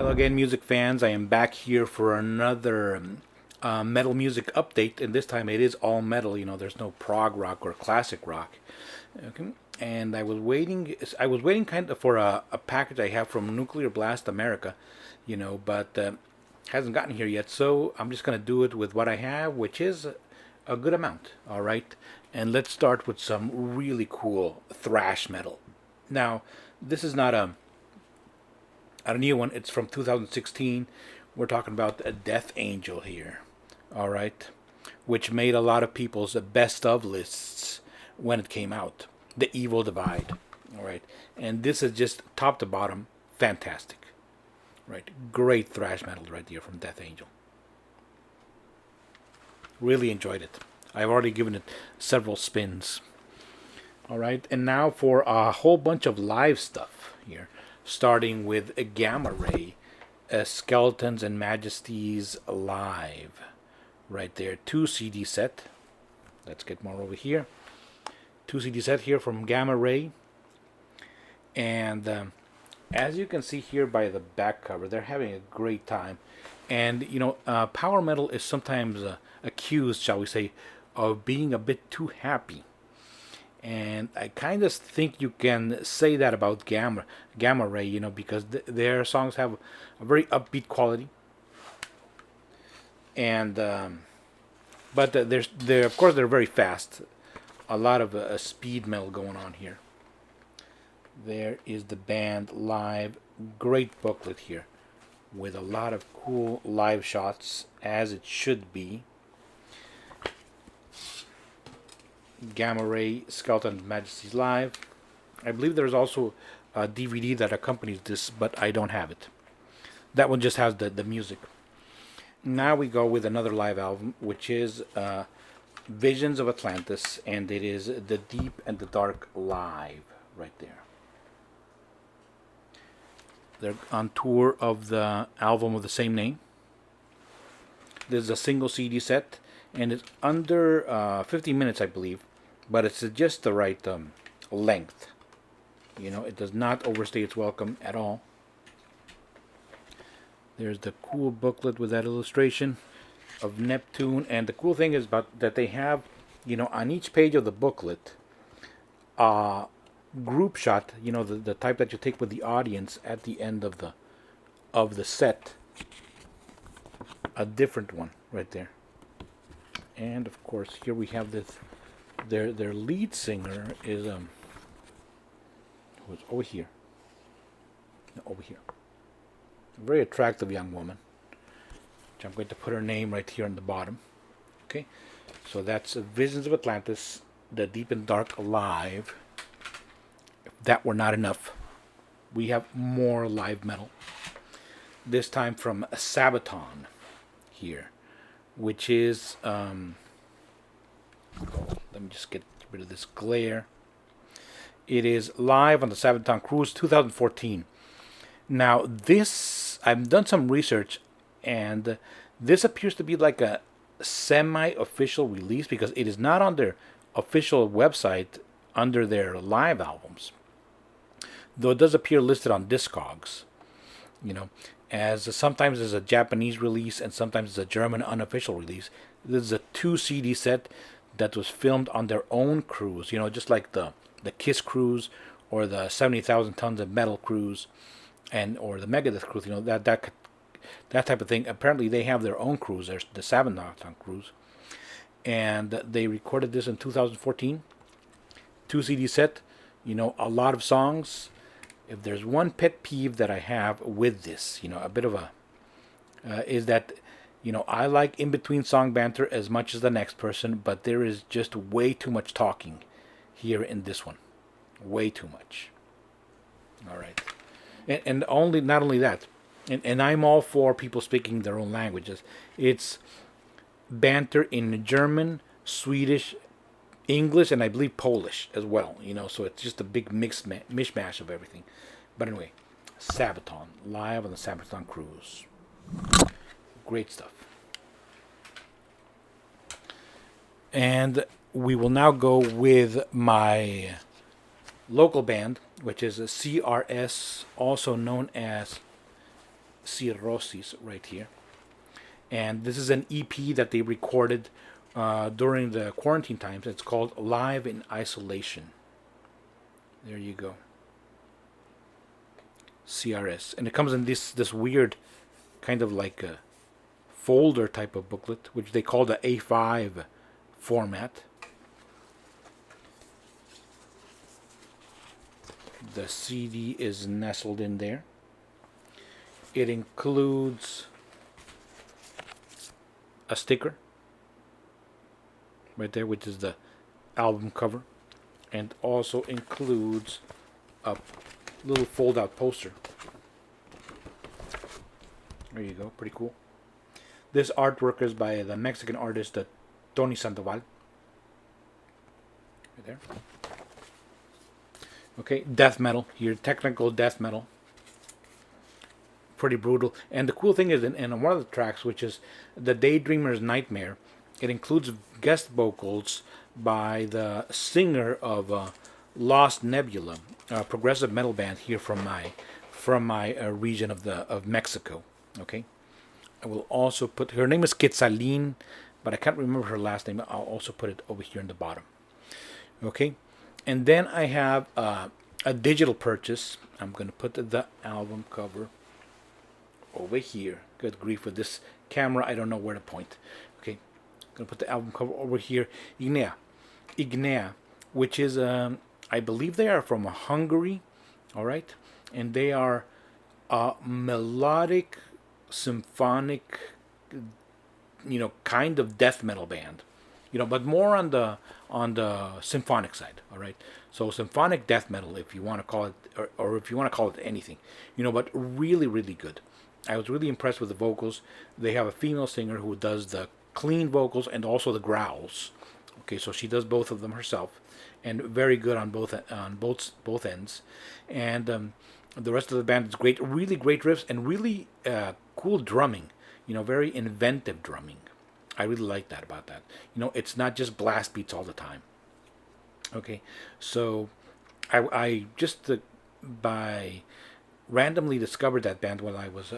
Hello again, music fans. I am back here for another metal music update, and this time it is all metal. You know, there's no prog rock or classic rock. Okay. And I was waiting. I was waiting kind of for a package I have from Nuclear Blast America, but hasn't gotten here yet. So I'm just gonna do it with what I have, which is a good amount. All right. And let's start with some really cool thrash metal. Now, this is not a new one. It's from 2016. We're talking about a Death Angel here. All right. Which made a lot of people's best of lists when it came out. The Evil Divide. All right. And this is just top to bottom fantastic. Right. Great thrash metal right here from Death Angel. Really enjoyed it. I've already given it several spins. All right. And now for a whole bunch of live stuff here. Starting with a Gamma Ray, Skeletons and Majesties Live. Right there. 2 CD set. Let's get more over here. 2 CD set here from Gamma Ray. And as you can see here by the back cover, they're having a great time. And, power metal is sometimes accused, shall we say, of being a bit too happy. And I kind of think you can say that about Gamma Ray, because their songs have a very upbeat quality. And but they're of course they're very fast. A lot of speed metal going on here. There is the band live. Great booklet here, with a lot of cool live shots, as it should be. Gamma Ray, Skeleton Majesties Live. I believe there's also a DVD that accompanies this, but I don't have it. That one just has the music. Now we go with another live album, which is Visions of Atlantis, and it is The Deep and the Dark Live, right there. They're on tour of the album of the same name. This is a single CD set, and it's under 50 minutes, I believe. But it's just the right length. It does not overstay its welcome at all. There's the cool booklet with that illustration of Neptune. And the cool thing is about that they have, on each page of the booklet, a group shot, the type that you take with the audience at the end of the set. A different one right there. And of course, here we have this. Their lead singer is who's over here. No, over here. A very attractive young woman. Which I'm going to put her name right here on the bottom. Okay, so that's Visions of Atlantis, The Deep and Dark Live. If that were not enough, we have more live metal. This time from Sabaton here, which is let me just get rid of this glare. It is live on the Sabaton Cruise 2014. Now this, I've done some research, and this appears to be like a semi-official release, because it is not on their official website under their live albums. Though it does appear listed on Discogs, as sometimes there's a Japanese release and sometimes it's a German unofficial release. This is a 2 CD set that was filmed on their own cruise, just like the Kiss cruise or the 70,000 Tons of Metal cruise, or the Megadeth cruise, that type of thing. Apparently they have their own cruise. There's the Sabaton cruise, and they recorded this in 2014. 2 CD set, a lot of songs. If there's one pet peeve that I have with this, a bit of is that, I like in-between song banter as much as the next person, but there is just way too much talking here in this one. Way too much. All right. And not only that, and I'm all for people speaking their own languages. It's banter in German, Swedish, English, and I believe Polish as well. So it's just a big mishmash of everything. But anyway, Sabaton, live on the Sabaton Cruise. Great stuff. And we will now go with my local band, which is a CRS, also known as Cirrhosis right here. And this is an EP that they recorded during the quarantine times. It's called Live in Isolation. There you go. CRS. And it comes in this weird kind of like a folder type of booklet, which they call the A5 format. The CD is nestled in there. It includes a sticker right there, which is the album cover, and also includes a little fold-out poster. There you go, pretty cool. This artwork is by the Mexican artist Tony Sandoval. Right there. Okay, death metal here, technical death metal. Pretty brutal. And the cool thing is, in one of the tracks, which is The Daydreamer's Nightmare, it includes guest vocals by the singer of Lost Nebula, a progressive metal band here from my region of Mexico. Okay, I will also put her name is Quetzalin, but I can't remember her last name. I'll also put it over here in the bottom. Okay, and then I have a digital purchase. I'm going to put the album cover over here. Good grief, with this camera, I don't know where to point. Okay, I'm going to put the album cover over here. IGNEA, which is, I believe they are from Hungary, all right? And they are a melodic, symphonic, kind of death metal band. But more on the symphonic side, all right? So symphonic death metal, if you want to call it, or if you want to call it anything, but really, really good. I was really impressed with the vocals. They have a female singer who does the clean vocals and also the growls. Okay, so she does both of them herself, and very good on both ends. And the rest of the band is great, really great riffs and really cool drumming. Very inventive drumming. I really like that about that. It's not just blast beats all the time. Okay, so I just by randomly discovered that band while I was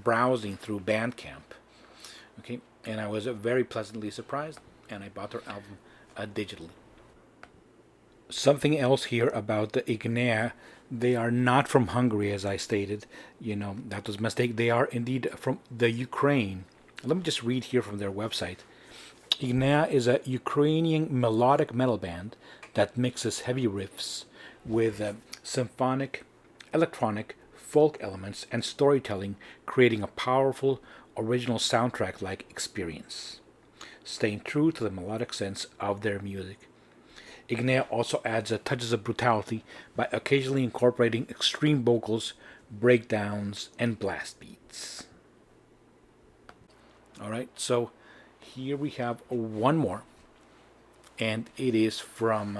browsing through Bandcamp. Okay, and I was very pleasantly surprised, and I bought their album digitally. Something else here about the IGNEA, they are not from Hungary, as I stated. That was a mistake. They are indeed from the Ukraine. Let me just read here from their website. IGNEA is a Ukrainian melodic metal band that mixes heavy riffs with symphonic, electronic, folk elements, and storytelling, creating a powerful, original soundtrack-like experience, staying true to the melodic sense of their music. IGNEA also adds touches of brutality by occasionally incorporating extreme vocals, breakdowns, and blast beats. Alright, so here we have one more, and it is from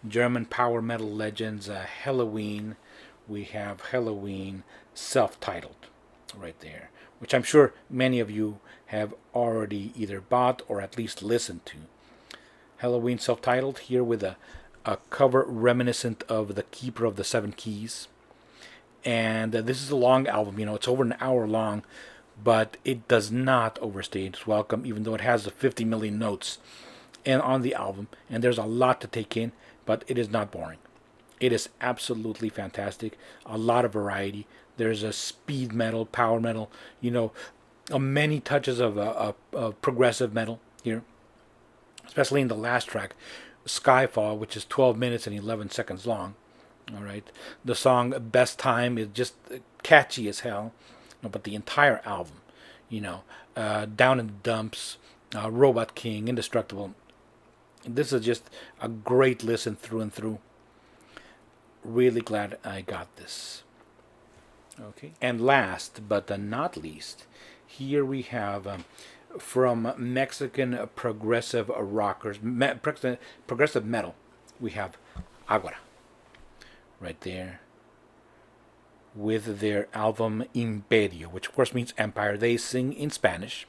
German power metal legends Helloween. We have Helloween self-titled right there, which I'm sure many of you have already either bought or at least listened to. Helloween self-titled here with a cover reminiscent of The Keeper of the Seven Keys. And this is a long album, it's over an hour long, but it does not overstay its welcome, even though it has the 50 million notes and on the album, and there's a lot to take in, but it is not boring. It is absolutely fantastic. A lot of variety. There's a speed metal, power metal, many touches of progressive metal here, especially in the last track, Skyfall, which is 12 minutes and 11 seconds long. All right, the song Best Time is just catchy as hell, but the entire album, Down in the Dumps, Robot King, Indestructible, this is just a great listen through and through. Really glad I got this. Okay, and last but not least, here we have from Mexican progressive rockers, progressive metal, we have Agora right there with their album Imperio, which of course means empire. They sing in Spanish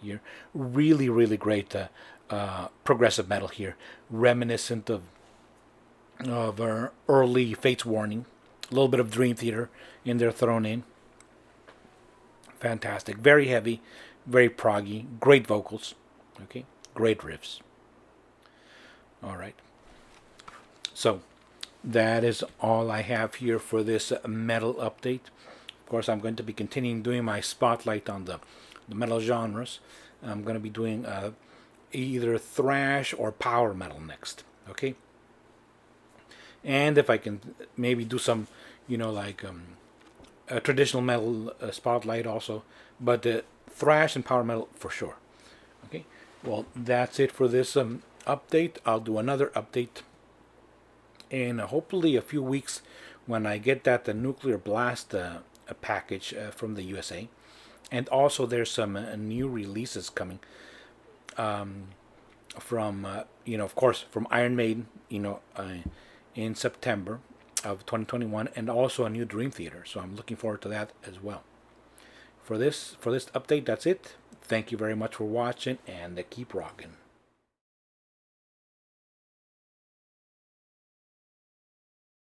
here. Really, really great progressive metal here, reminiscent of our early Fates Warning, a little bit of Dream Theater in there thrown in. Fantastic. Very heavy, very proggy, great vocals. Okay, great riffs. All right. So that is all I have here for this metal update. Of course, I'm going to be continuing doing my spotlight on the metal genres. I'm going to be doing either thrash or power metal next. Okay. And if I can maybe do some, like a traditional metal spotlight also, but thrash and power metal for sure. Okay. Well, that's it for this update. I'll do another update in hopefully a few weeks when I get that the Nuclear Blast package from the USA. And also there's some new releases coming from, of course, from Iron Maiden, in September of 2021, and also a new Dream Theater. So I'm looking forward to that as well. For this update, that's it. Thank you very much for watching, and keep rocking.